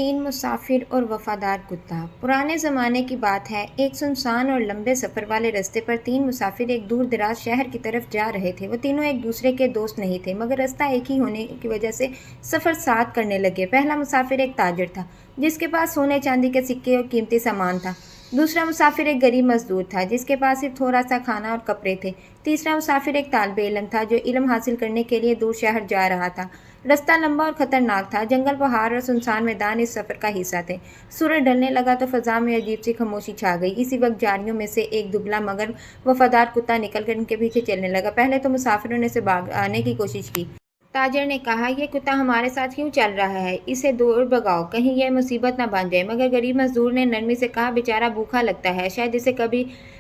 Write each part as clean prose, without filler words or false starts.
तीन मुसाफिर और वफादार कुत्ता। पुराने ज़माने की बात है, एक सुनसान और लंबे सफ़र वाले रास्ते पर तीन मुसाफिर एक दूर दराज शहर की तरफ जा रहे थे। वो तीनों एक दूसरे के दोस्त नहीं थे, मगर रास्ता एक ही होने की वजह से सफ़र साथ करने लगे। पहला मुसाफिर एक ताजिर था, जिसके पास सोने चांदी के सिक्के और कीमती सामान था। दूसरा मुसाफिर एक गरीब मजदूर था, जिसके पास सिर्फ थोड़ा सा खाना और कपड़े थे। तीसरा मुसाफिर एक तालिबे इल्म था, जो इल्म हासिल करने के लिए दूर शहर जा रहा था। रास्ता लंबा और खतरनाक था। जंगल, पहाड़ और सुनसान मैदान इस सफ़र का हिस्सा थे। सूरज ढलने लगा तो फ़ज़ा में अजीब सी खामोशी छा गई। इसी वक्त जारियों में से एक दुबला मगर वफादार कुत्ता निकलकर उनके पीछे चलने लगा। पहले तो मुसाफिरों ने इसे भागाने की कोशिश की। ताजिर ने कहा, यह कुत्ता हमारे साथ क्यों चल रहा है? इसे दूर भगाओ, कहीं यह मुसीबत ना बन जाए। मगर गरीब मजदूर ने नरमी से कहा, बेचारा भूखा लगता है, शायद इसे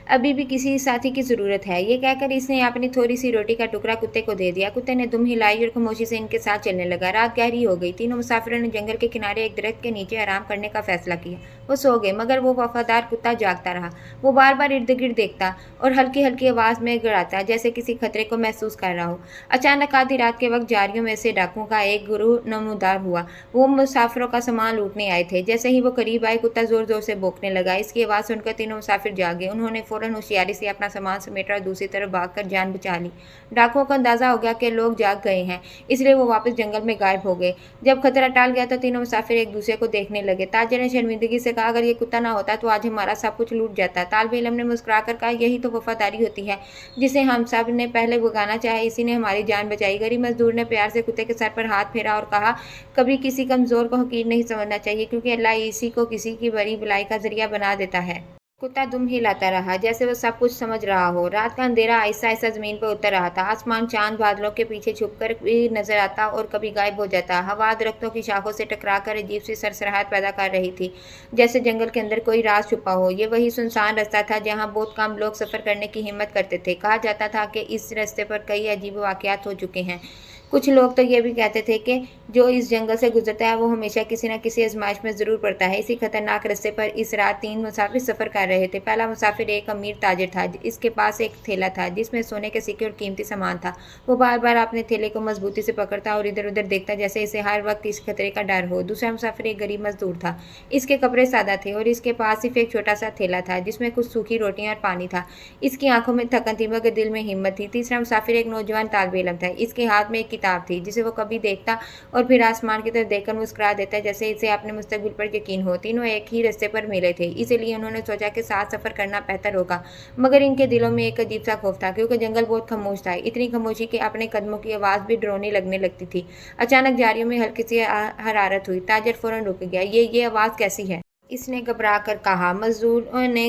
अभी भी किसी साथी की ज़रूरत है। ये कहकर इसने अपनी थोड़ी सी रोटी का टुकड़ा कुत्ते को दे दिया। कुत्ते ने दुम हिलाई और खामोशी से इनके साथ चलने लगा। रात गहरी हो गई। तीनों मुसाफिरों ने जंगल के किनारे एक दरख्त के नीचे आराम करने का फैसला किया। वो सो गए, मगर वो वफादार कुत्ता जागता रहा। वो बार बार इर्द गिर्द देखता और हल्की हल्की आवाज़ में गड़ाता, जैसे किसी खतरे को महसूस कर रहा हो। अचानक आधी रात के वक्त जारियों में से डाकुओं का एक गुरूह नमूदार हुआ। वो मुसाफिरों का सामान लूटने आए थे। जैसे ही वो करीब आए, कुत्ता जोर जोर से भौंकने लगा। इसकी आवाज़ सुनकर तीनों मुसाफिर जागे। उन्होंने फौरन होशियारी से अपना सामान समेटा और दूसरी तरफ भागकर जान बचा ली। डाकुओं को अंदाजा हो गया कि लोग जाग गए हैं, इसलिए वो वापस जंगल में गायब हो गए। जब खतरा टल गया तो तीनों मुसाफिर एक दूसरे को देखने लगे। ताजिर ने शर्मिंदगी से कहा, अगर ये कुत्ता ना होता तो आज हमारा सब कुछ लूट जाता। तालिबे इल्म ने मुस्कुराकर कहा, यही तो वफादारी होती है, जिसे हम सब ने पहले भगाना चाहे, इसी ने हमारी जान बचाई। गरीब मजदूर ने प्यार से कुत्ते के सर पर हाथ फेरा और कहा, कभी किसी कमज़ोर को हकीर नहीं समझना चाहिए, क्योंकि अल्लाह इसी को किसी की बड़ी भलाई का जरिया बना देता है। कुत्ता दुम हिलाता रहा, जैसे वो सब कुछ समझ रहा हो। रात का अंधेरा आहिस्ता आहिस्ता जमीन पर उतर रहा था। आसमान चांद बादलों के पीछे छुपकर भी नजर आता और कभी गायब हो जाता। हवा दरख्तों की शाखों से टकराकर अजीब सी सरसराहट पैदा कर रही थी, जैसे जंगल के अंदर कोई राज छुपा हो। ये वही सुनसान रास्ता था जहाँ बहुत कम लोग सफ़र करने की हिम्मत करते थे। कहा जाता था कि इस रास्ते पर कई अजीब वाक़यात हो चुके हैं। कुछ लोग तो ये भी कहते थे कि जो इस जंगल से गुजरता है वो हमेशा किसी न किसी आजमाइश में ज़रूर पड़ता है। इसी खतरनाक रास्ते पर इस रात तीन मुसाफिर सफ़र कर रहे थे। पहला मुसाफिर एक अमीर ताजिर था। इसके पास एक थैला था जिसमें सोने के सिक्के और कीमती सामान था। वो बार बार अपने थैले को मजबूती से पकड़ता और इधर उधर देखता, जैसे इसे हर वक्त इस खतरे का डर हो। दूसरा मुसाफिर एक गरीब मजदूर था। इसके कपड़े सादा थे और इसके पास सिर्फ एक छोटा सा थैला था जिसमें कुछ सूखी रोटियां और पानी था। इसकी आंखों में थकन थी, मगर दिल में हिम्मत थी। तीसरा मुसाफिर एक नौजवान तालिबे इल्म था। इसके हाथ में एक किताब थी जिसे वो कभी देखता और फिर आसमान की तरफ देखकर मुस्कुरा देता, जैसे इसे अपने मुस्तकबिल पर यकीन हो। तीनों एक ही रास्ते पर मिले थे, इसीलिए उन्होंने सोचा कि साथ सफ़र करना बेहतर होगा। मगर इनके दिलों में एक अजीब सा खौफ था, क्योंकि जंगल बहुत खामोश था। इतनी खामोशी कि अपने कदमों की आवाज़ भी डरावनी लगने लगती थी। अचानक जारियों में हल्की सी हरारत हुई। ताजिर फौरन रुक गया। ये आवाज़ कैसी है? इसने घबरा कर कहा। मजदूर ने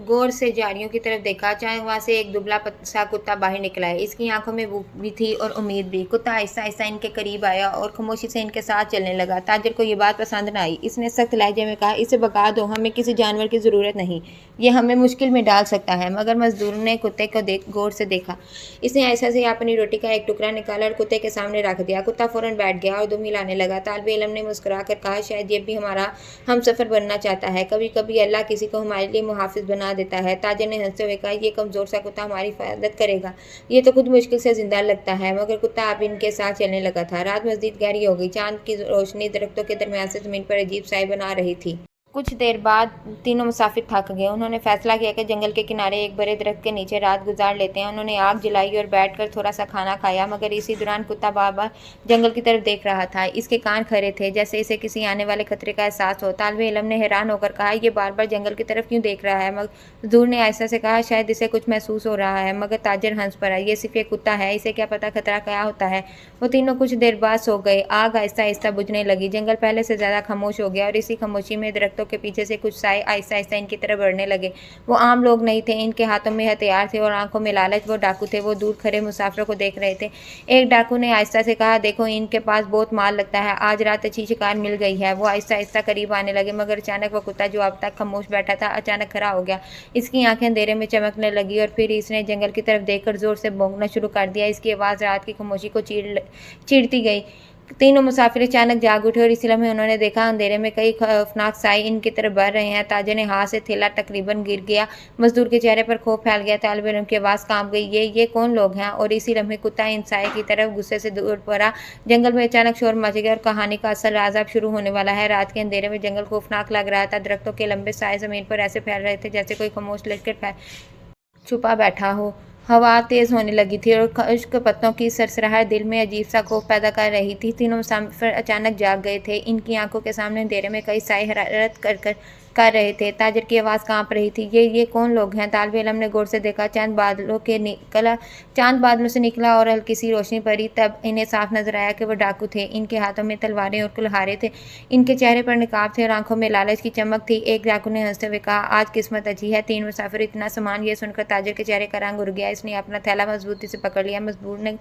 गौर से जारियों की तरफ देखा। अचानक वहाँ से एक दुबला सा कुत्ता बाहर निकला है। इसकी आंखों में भूख भी थी और उम्मीद भी। कुत्ता आहिस्ता आहिस्ता इनके करीब आया और खामोशी से इनके साथ चलने लगा। ताजिर को ये बात पसंद न आई। इसने सख्त लहजे में कहा, इसे भगा दो, हमें किसी जानवर की ज़रूरत नहीं, ये हमें मुश्किल में डाल सकता है। मगर मजदूर ने कुत्ते को गौर से देखा। इसने ऐसा से अपनी रोटी का एक टुकड़ा निकाला और कुत्ते के सामने रख दिया। कुत्ता फौरन बैठ गया और दुम हिलाने लगा। तालिबे इल्म ने मुस्कुरा कर कहा, शायद ये भी हमारा हम सफ़र बनना चाहता है। कभी कभी अल्लाह किसी को हमारे लिए मुहाफिज बना देता है। ताजिर ने हंसते हुए कहा, ये कमज़ोर सा कुत्ता हमारी हिफाजत करेगा, ये तो खुद मुश्किल से जिंदा लगता है। मगर कुत्ता अब इनके साथ चलने लगा था। रात मज़ीद गहरी हो गई। चांद की रोशनी दरख्तों के दरमियान से ज़मीन पर अजीब साए बना रही थी। कुछ देर बाद तीनों मुसाफिर थक गए। उन्होंने फैसला किया कि जंगल के किनारे एक बड़े दरख्त के नीचे रात गुजार लेते हैं। उन्होंने आग जलाई और बैठकर थोड़ा सा खाना खाया, मगर इसी दौरान कुत्ता बार बार जंगल की तरफ देख रहा था। इसके कान खड़े थे, जैसे इसे किसी आने वाले खतरे का एहसास हो। तालिबे इल्म ने हैरान होकर कहा, ये बार बार जंगल की तरफ क्यों देख रहा है? मजदूर ने आहिस्ता से कहा, शायद इसे कुछ महसूस हो रहा है। मगर ताजिर हंस पड़ा, ये सिर्फ एक कुत्ता है, इसे क्या पता खतरा क्या होता है। वो तीनों कुछ देर बाद सो गए। आग आहिस्ता आहिस्ता बुझने लगी। जंगल पहले से ज़्यादा खामोश हो गया और इसी खामोशी में दरख्तों के पीछे से कुछ साए आहिस्ता आहिस्ता इनकी तरफ बढ़ने लगे। वो आम लोग नहीं थे, इनके हाथों में हथियार थे और आंखों में लालच। वो डाकू थे। वो दूर खड़े मुसाफिरों को देख रहे थे। एक डाकू ने आहिस्ता से कहा, देखो, इनके पास बहुत माल लगता है, आज रात अच्छी शिकार मिल गई है। वो आहिस्ता आहिस्ता करीब आने लगे, मगर अचानक वो कुत्ता जो अब तक खामोश बैठा था अचानक खड़ा हो गया। इसकी आंखें अंधेरे में चमकने लगी और फिर इसने जंगल की तरफ देखकर जोर से भौंकना शुरू कर दिया। इसकी आवाज़ रात की खामोशी को चीरती गई। तीनों मुसाफिर अचानक जाग उठे और इसी लम्हे उन्होंने देखा अंधेरे में कई खौफनाक साए इनकी तरफ बढ़ रहे हैं। ताजे ने हाथ से थैला तकरीबन गिर गया। मजदूर के चेहरे पर खौफ फैल गया। तालिब इल्म की आवाज़ कांप गई, ये कौन लोग हैं? और इसी लम्हे कुत्ता इन साए की तरफ गुस्से से दौड़ पड़ा। जंगल में अचानक शोर मच गया और कहानी का असल राज अब शुरू होने वाला है। रात के अंधेरे में जंगल खौफनाक लग रहा था। दरख्तों के लंबे साए जमीन पर ऐसे फैल रहे थे जैसे कोई खामोश लश्कर छुपा बैठा हो। हवा तेज होने लगी थी और खुश्क पत्तों की सरसराहट दिल में अजीब सा खौफ पैदा कर रही थी। तीनों मुसाफिर अचानक जाग गए थे। इनकी आंखों के सामने अंधेरे में कई साए हरारत कर रहे थे। ताजर की आवाज़ कांप रही थी, ये कौन लोग हैं? तालिब इल्म ने गौर से देखा। चांद बादलों से निकला और हल्की सी रोशनी पड़ी। तब इन्हें साफ नजर आया कि वो डाकू थे। इनके हाथों में तलवारें और कुल्हाड़े थे। इनके चेहरे पर नकाब थे और आंखों में लालच की चमक थी। एक डाकू ने हंसते हुए कहा, आज किस्मत अच्छी है। तीन मुसाफिर इतना सामान ये सुनकर ताजर के चेहरे का रंग उड़ गया। इसने अपना थैला मजबूती से पकड़ लिया। मजदूर ने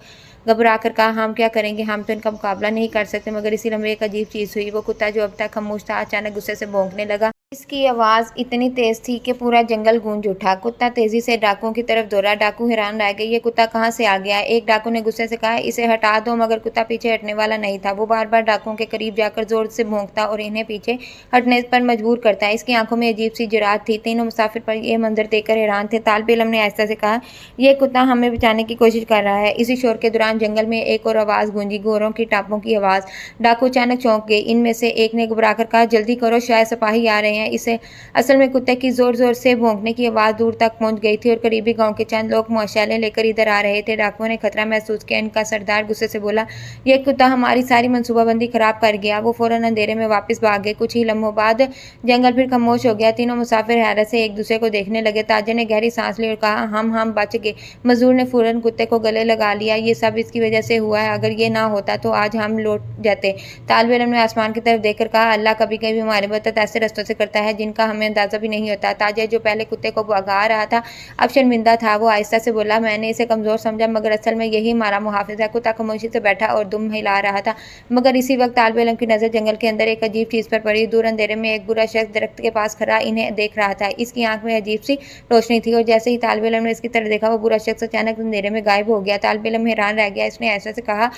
घबरा कर कहा, हम क्या करेंगे? हम तो इनका मुकाबला नहीं कर सकते। मगर इसी लम्हे एक अजीब चीज़ हुई। वो कुत्ता जो अब तक खामोश था अचानक गुस्से से भौंकने लगा। इसकी आवाज़ इतनी तेज थी कि पूरा जंगल गूंज उठा। कुत्ता तेजी से डाकुओं की तरफ दौड़ा। डाकू हैरान रह गए, ये कुत्ता कहाँ से आ गया? एक डाकू ने गुस्से से कहा, इसे हटा दो। मगर कुत्ता पीछे हटने वाला नहीं था। वो बार बार डाकुओं के करीब जाकर जोर से भौंकता और इन्हें पीछे हटने पर मजबूर करता। इसकी आंखों में अजीब सी जुरात थी। तीनों मुसाफिर पर यह मंजर देखकर हैरान थे। तालिब इल्म ने आहिस्ता से कहा, यह कुत्ता हमें बचाने की कोशिश कर रहा है। इसी शोर के दौरान जंगल में एक और आवाज़ गूंजी, घोड़ों की टापों की आवाज़। डाकू अचानक चौंक गए। इनमें से एक ने घबरा कर कहा, जल्दी करो, शायद सिपाही आ रहे हैं। इसे असल में कुत्ते की जोर जोर से भौंकने की आवाज़ दूर तक पहुंच गई थी और करीबी गांव के चंद लोग मशालें लेकर इधर आ रहे थे। डाकुओं ने खतरा महसूस किया। इनका सरदार गुस्से से बोला, यह कुत्ता हमारी सारी मनसूबाबंदी खराब कर गया। वो फौरन अंधेरे में वापस भाग गए। कुछ ही लम्हों बाद जंगल फिर खामोश हो गया। तीनों मुसाफिर हैरत से एक दूसरे को देखने लगे। ताजर ने गहरी सांस ली और कहा, हम बच गए। मजदूर ने फौरन कुत्ते को गले लगा लिया। ये सब इसकी वजह से हुआ है। अगर ये ना होता तो आज हम लौट जाते। तालिब इल्म ने आसमान की तरफ देखकर कहा, अल्लाह कभी कभी हमारी मदद ऐसे रस्तों से करता है जिनका हमें अंदाजा भी नहीं होता। ताजर जो पहले कुत्ते को भगा रहा था अब शर्मिंदा था। वो आहिस्ता से बोला, मैंने इसे कमजोर समझा मगर असल में यही हमारा मुहाफिज है। कुत्ता खामोशी से बैठा और दुम हिला रहा था। मगर इसी वक्त तालिब इल्म की नजर जंगल के अंदर एक अजीब चीज पर पड़ी। दूर अंधेरे में एक बुरा शख्स दरख्त के पास खड़ा इन्हें देख रहा था। इसकी आंख में अजीब सी रोशनी थी और जैसे ही तालिब इल्म ने इसकी तरफ देखा वो बुरा शख्स अचानक अंधेरे में गायब हो गया। तालिब इल्म हैरान रह गया। इसने ऐसे से कहा,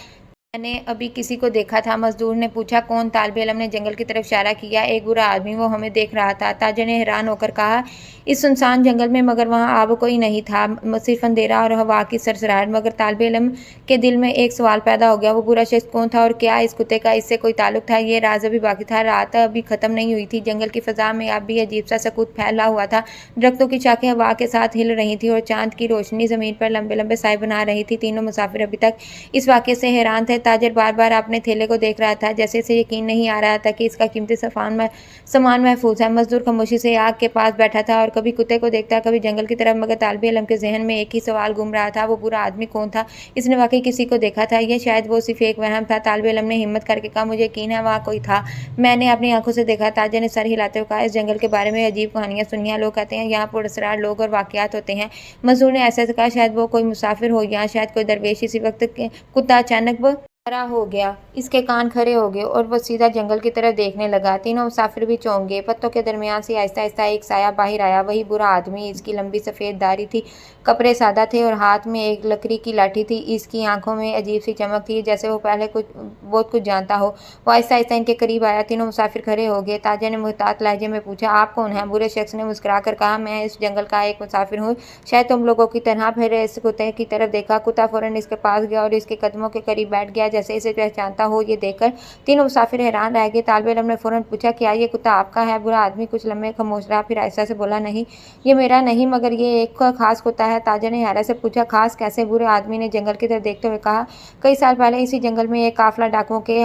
मैंने अभी किसी को देखा था। मजदूर ने पूछा, कौन? तालिब इल्म ने जंगल की तरफ इशारा किया, एक बुरा आदमी, वो हमें देख रहा था। ताजर ने हैरान होकर कहा, इस सुनसान जंगल में? मगर वहाँ अब कोई नहीं था, सिर्फ अंधेरा और हवा की सरसराहट। मगर तालिब इल्म के दिल में एक सवाल पैदा हो गया, वो बुरा शख्स कौन था और क्या इस कुत्ते का इससे कोई ताल्लुक था? ये राज अभी बाकी था। रात अभी खत्म नहीं हुई थी। जंगल की फजा में अब भी अजीब सा सकूत फैला हुआ था। दरख्तों की शाखें हवा के साथ हिल रही थी और चांद की रोशनी जमीन पर लंबे लंबे साए बना रही थी। तीनों मुसाफिर अभी तक इस वाक़े से हैरान थे। ताजर बार बार अपने थैले को देख रहा था, जैसे इसे यकीन नहीं आ रहा था कि इसका कीमती सामान महफूज है। मजदूर खामोशी से आग के पास बैठा था और कभी कुत्ते को देखता कभी जंगल की तरफ। मगर तालिब इल्म के जहन में एक ही सवाल घूम रहा था, वो बुरा आदमी कौन था? इसने वाकई किसी को देखा था या शायद वो सिर्फ एक वहम था? तालिब इल्म ने हिम्मत करके कहा, मुझे यकीन है वहाँ कोई था, मैंने अपनी आंखों से देखा। ताजर ने सर हिलाते हुए कहा, इस जंगल के बारे में अजीब कहानियां सुनी हैं। लोग कहते हैं यहाँ पुरअसरार लोग और वाकयात होते हैं। मजदूर ने ऐसे कहा, शायद वो कोई मुसाफिर हो या शायद कोई दरवेश। इसी वक्त कुत्ता अचानक खड़ा हो गया। इसके कान खड़े हो गए और वो सीधा जंगल की तरफ देखने लगा। तीनों मुसाफिर भी चौंक गए। पत्तों के दरमियान से आहिस्ता आहिस्ता एक साया बाहर आया। वही बुरा आदमी। इसकी लंबी सफ़ेद दाढ़ी थी, कपड़े सादा थे और हाथ में एक लकड़ी की लाठी थी। इसकी आंखों में अजीब सी चमक थी, जैसे वो पहले बहुत कुछ जानता हो। वो आहिस्ता आहिस्ता इनके करीब आया। तीनों मुसाफिर खड़े हो गए। ताजर ने मुहतात लहजे में पूछा, आप कौन हैं? बुरे शख्स ने मुस्कुरा कर कहा, मैं इस जंगल का एक मुसाफिर हूँ, शायद तुम लोगों की तरह। फिर इस कुत्ते की तरफ देखा। कुत्ता फौरन इसके पास गया और इसके कदमों के करीब बैठ गया, जैसे इसे पहचानता हो। ये देखकर तीनों मुसाफिर हैरान रह गए। तालिब इल्म ने फौरन पूछा, क्या ये कुत्ता आपका है? बुरा आदमी कुछ लम्हे खामोश रहा, फिर आहिस्ता से बोला, नहीं, ये मेरा नहीं, मगर ये एक खास कुत्ता है। ताजर ने हैरत से पूछा, खास कैसे? बुरे आदमी ने जंगल की तरफ देखते हुए कहा, कई साल पहले इसी जंगल में एक काफिला डाकुओं के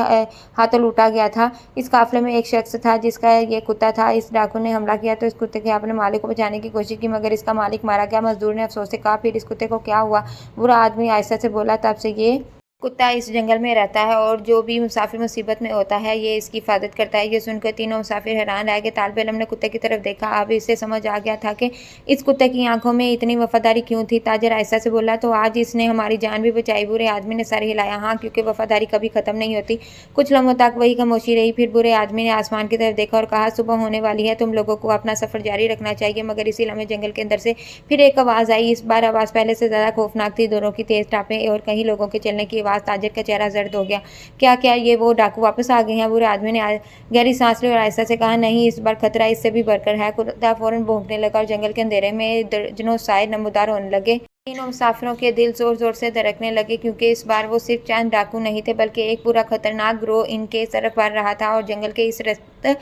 हाथों लूटा गया था। इस काफिले में एक शख्स था जिसका ये कुत्ता था। इस डाकू ने हमला किया तो इस कुत्ते के अपने मालिक को बचाने की कोशिश की, मगर इसका मालिक मारा गया। मजदूर ने अफसोस से कहा, फिर इस कुत्ते को क्या हुआ? बुरा आदमी आहिस्ता से बोला, तब से ये कुत्ता इस जंगल में रहता है और जो भी मुसाफिर मुसीबत में होता है ये इसकी हिफाजत करता है। ये सुनकर तीनों मुसाफिर हैरान रह गए। तालिब इल्म ने कुत्ते की तरफ देखा। अब इसे समझ आ गया था कि इस कुत्ते की आंखों में इतनी वफादारी क्यों थी। ताजर आहिस्ता से बोला, तो आज इसने हमारी जान भी बचाई। बुरे आदमी ने सर हिलाया, हाँ, क्योंकि वफादारी कभी खत्म नहीं होती। कुछ लम्हों तक वही खामोशी रही। फिर बुरे आदमी ने आसमान की तरफ देखा और कहा, सुबह होने वाली है, तुम लोगों को अपना सफर जारी रखना चाहिए। मगर इसी लम्हे जंगल के अंदर से फिर एक आवाज़ आई। इस बार आवाज़ पहले से ज़्यादा खौफनाक थी। दोनों की तेज टापें और कई लोगों के चलने की आवाज़ आवाज़। ताजिर का चेहरा जर्द हो गया। क्या क्या ये वो डाकू वापस आ गए हैं? बूढ़े आदमी ने गहरी सांस ली और आहिस्ता से कहा, नहीं, इस बार खतरा इससे भी बढ़कर है। कुत्ता फौरन भौंकने लगा और जंगल के अंधेरे में दर्जनों साए नमूदार होने लगे। तीनों मुसाफिरों के दिल जोर जोर से धड़कने लगे, क्योंकि इस बार वो सिर्फ चंद डाकू नहीं थे, बल्कि एक पूरा खतरनाक गिरोह इनके तरफ बढ़ रहा था। और जंगल के इस रास्ते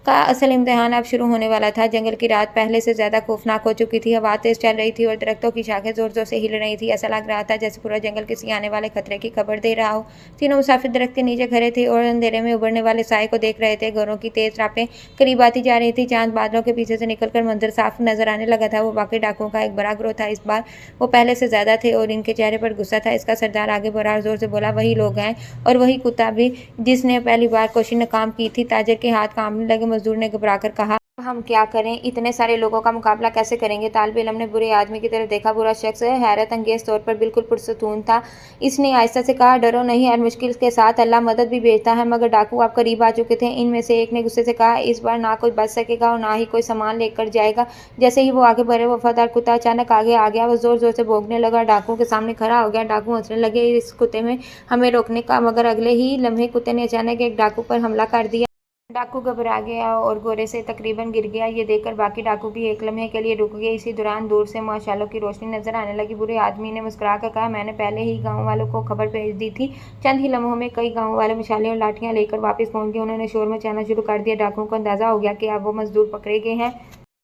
का असल इम्तिहान अब शुरू होने वाला था। जंगल की रात पहले से ज्यादा खौफनाक हो चुकी थी। हवा तेज चल रही थी और दरख्तों की शाखें जोर जोर से हिल रही थी। ऐसा लग रहा था जैसे पूरा जंगल किसी आने वाले खतरे की खबर दे रहा हो। तीनों मुसाफिर दरख्त के नीचे खड़े थे और अंधेरे में उभरने वाले साए को देख रहे थे। घरों की तेज रापें करीब आती जा रही थी। चांद बादलों के पीछे से निकलकर मंजर साफ नजर आने लगा था। वो वाकई डाकुओं का एक बड़ा गिरोह था। इस बार वो पहले से ज्यादा थे और इनके चेहरे पर गुस्सा था। इसका सरदार आगे बढ़ा और जोर से बोला, वही लोग हैं और वही कुत्ता भी जिसने पहली बार कोशिश नाकाम की थी। ताजिर के हाथ कांपने लगे। मजदूर ने घबराकर कहा, हम क्या करें? इतने सारे लोगों का मुकाबला कैसे करेंगे? तालिब इल्म ने बुरे आदमी की तरफ देखा। बुरा शख्स हैरत अंगेज तौर पर बिल्कुल पुरसकून था। इसने आहिस्ता से कहा, डरो नहीं, हर मुश्किल के साथ अल्लाह मदद भी भेजता है। मगर डाकू आप करीब आ चुके थे। इनमें से एक ने गुस्से से कहा, इस बार ना कोई बच सकेगा और ना ही कोई सामान लेकर जाएगा। जैसे ही वो आगे बढ़े, वफादार कुत्ता अचानक आगे आ गया। वो जोर जोर से भौंकने लगा, डाकुओं के सामने खड़ा हो गया। डाकू हंसने लगे, इस कुत्ते में हमें रोकने का। मगर अगले ही लम्हे कुत्ते ने अचानक एक डाकू पर हमला कर दिया। डाकू घबरा गया और घोड़े से तकरीबन गिर गया। ये देखकर बाकी डाकू भी एक लम्हे के लिए रुक गए। इसी दौरान दूर से मशालों की रोशनी नजर आने लगी। बुरे आदमी ने मुस्कुराकर कहा, मैंने पहले ही गांव वालों को खबर भेज दी थी। चंद ही लम्हों में कई गांव वाले मशालें और लाठियां लेकर वापस पहुंच गए। उन्होंने शोर मचाना शुरू कर दिया। डाकुओं को अंदाजा हो गया कि अब वो मजदूर पकड़े गए हैं,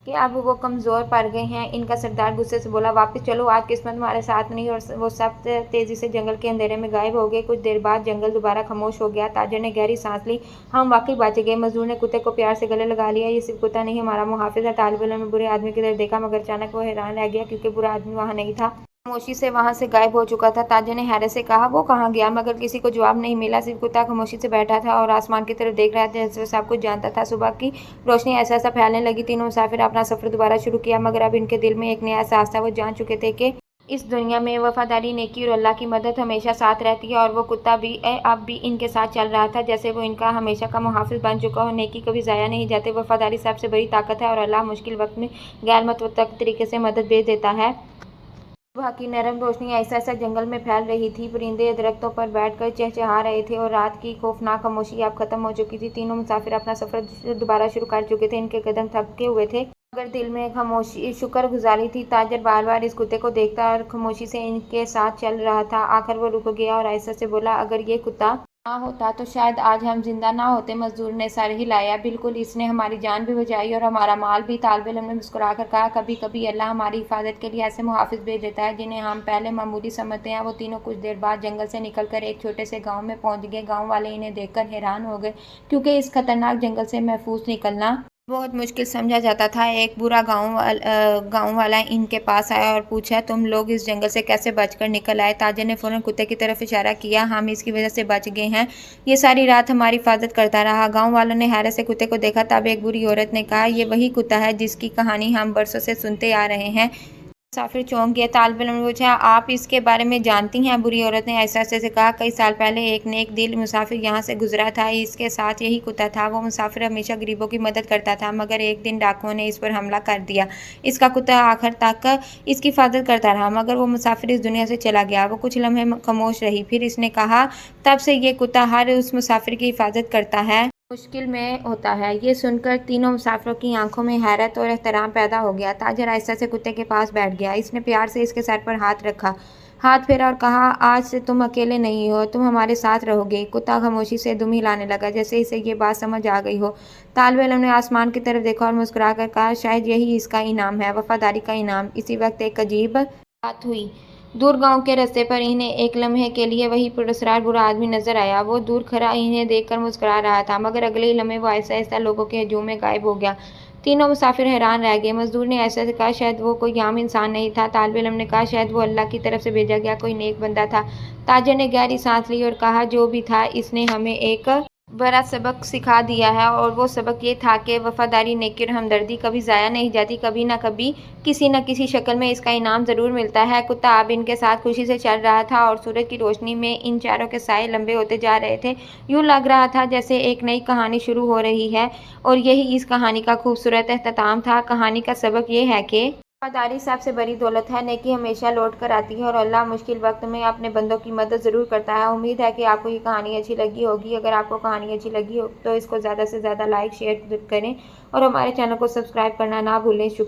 कि अब वो कमज़ोर पड़ गए हैं। इनका सरदार गुस्से से बोला, वापस चलो, आज किस्मत हमारे साथ नहीं। और वो सब तेज़ी से जंगल के अंधेरे में गायब हो गए। कुछ देर बाद जंगल दोबारा खामोश हो गया। ताजिर ने गहरी सांस ली, हम वाकई बच गए। मजदूर ने कुत्ते को प्यार से गले लगा लिया, ये सिर्फ कुत्ता नहीं, हमारा मुहाफिज है। तालिब इल्म ने बुरे आदमी की तरफ देखा, मगर अचानक वो हैरान रह गया, क्योंकि बुरा आदमी वहाँ नहीं था। खामोशी से वहां से गायब हो चुका था। ताजिर ने हैरत से कहा, वो कहाँ गया? मगर किसी को जवाब नहीं मिला। सिर्फ कुत्ता खामोशी से बैठा था और आसमान की तरफ देख रहा था, जैसे वो सब कुछ जानता था। सुबह की रोशनी ऐसा ऐसा फैलने लगी। तीनों मुसाफिर अपना सफर दोबारा शुरू किया, मगर अब इनके दिल में एक नया एहसास था। वो जान चुके थे कि इस दुनिया में वफादारी, नेकी और अल्लाह की मदद हमेशा साथ रहती है। और वो कुत्ता भी अब भी इनके साथ चल रहा था, जैसे वो इनका हमेशा का मुहाफिज बन चुका हो। नेकी कभी ज़ाया नहीं जाते। वफादारी सबसे बड़ी ताकत है और अल्लाह मुश्किल वक्त में गैर मुतवक्किल तरीके से मदद भेज देता है। सुबह की नरम रोशनी ऐसा ऐसा जंगल में फैल रही थी। परिंदे दरख्तों पर बैठकर चहचहा रहे थे और रात की खौफनाक खामोशी अब खत्म हो चुकी थी। तीनों मुसाफिर अपना सफर दोबारा शुरू कर चुके थे। इनके कदम थके हुए थे, मगर दिल में खामोशी शुक्रगुजारी थी। ताजिर बार बार इस कुत्ते को देखता और खामोशी से इनके साथ चल रहा था। आखिर वो रुक गया और आहिस्ता से बोला, अगर ये कुत्ता ना होता तो शायद आज हम जिंदा ना होते। मजदूर ने सर हिलाया, बिल्कुल, इसने हमारी जान भी बचाई और हमारा माल भी। तालिब इल्म ने मुस्कुराकर कहा, कभी कभी अल्लाह हमारी हिफाजत के लिए ऐसे मुहाफिज भेज देता है जिन्हें हम पहले मामूली समझते हैं। वो तीनों कुछ देर बाद जंगल से निकलकर एक छोटे से गांव में पहुंच गए। गांव वाले इन्हें देखकर हैरान हो गए, क्योंकि इस खतरनाक जंगल से महफूज निकलना बहुत मुश्किल समझा जाता था। एक बुरा गांव वाला इनके पास आया और पूछा, तुम लोग इस जंगल से कैसे बचकर निकल आए? ताजिर ने फौरन कुत्ते की तरफ इशारा किया, हम इसकी वजह से बच गए हैं, ये सारी रात हमारी हिफाजत करता रहा। गांव वालों ने हैरत से कुत्ते को देखा। तब एक बुरी औरत ने कहा, ये वही कुत्ता है जिसकी कहानी हम बरसों से सुनते आ रहे हैं। मुसाफिर चौंक गया। तालिब इल्म ने पूछा, आप इसके बारे में जानती हैं? बुरी औरत ने एहसास से कहा, कई साल पहले एक नेक दिल मुसाफिर यहाँ से गुजरा था, इसके साथ यही कुत्ता था। वो मुसाफिर हमेशा गरीबों की मदद करता था, मगर एक दिन डाकुओं ने इस पर हमला कर दिया। इसका कुत्ता आखिर तक इसकी हिफाजत करता रहा, मगर वो मुसाफिर इस दुनिया से चला गया। वो कुछ लम्हे खामोश रही, फिर इसने कहा, तब से ये कुत्ता हर उस मुसाफिर की हिफाजत करता है मुश्किल में होता है। ये सुनकर तीनों मुसाफिरों की आंखों में हैरत और एहतराम पैदा हो गया। ताजिर आहिस्ता से कुत्ते के पास बैठ गया। इसने प्यार से इसके सर पर हाथ रखा, हाथ फेरा और कहा, आज से तुम अकेले नहीं हो, तुम हमारे साथ रहोगे। कुत्ता खामोशी से दुम हिलाने लगा, जैसे इसे ये बात समझ आ गई हो। तालिब इल्म ने आसमान की तरफ देखा और मुस्कुरा कर कहा, शायद यही इसका इनाम है, वफादारी का इनाम। इसी वक्त एक अजीब बात हुई। दूर गांव के रास्ते पर इन्हें एक लम्हे के लिए वही पुरस्कार बुरा आदमी नजर आया। वो दूर खड़ा इन्हें देखकर मुस्कुरा रहा था, मगर अगले ही लम्हे वो आहिस्ता आहिस्ता लोगों के हजूम में गायब हो गया। तीनों मुसाफिर हैरान रह गए। मजदूर ने ऐसा कहा, शायद वो कोई आम इंसान नहीं था। तालिब इल्म ने कहा, शायद वो अल्लाह की तरफ से भेजा गया कोई नेक बंदा था। ताजिर ने गहरी सांस ली और कहा, जो भी था, इसने हमें एक बड़ा सबक सिखा दिया है, और वो सबक ये था कि वफादारी, नेकी और हमदर्दी कभी ज़ाया नहीं जाती। कभी ना कभी किसी न किसी शक्ल में इसका इनाम ज़रूर मिलता है। कुत्ता अब इनके साथ खुशी से चल रहा था और सूरज की रोशनी में इन चारों के साए लंबे होते जा रहे थे। यूँ लग रहा था जैसे एक नई कहानी शुरू हो रही है, और यही इस कहानी का खूबसूरत अख्ताम था। कहानी का सबक ये है कि وفاداری سب سے بڑی دولت ہے۔ نیکی ہمیشہ لوٹ کر آتی ہے اور اللہ مشکل وقت میں اپنے بندوں کی مدد ضرور کرتا ہے۔ امید ہے کہ آپ کو یہ کہانی اچھی لگی ہوگی۔ اگر آپ کو کہانی اچھی لگی ہو تو اس کو زیادہ سے زیادہ لائک شیئر کریں اور ہمارے چینل کو سبسکرائب کرنا نہ بھولیں۔ شکریہ۔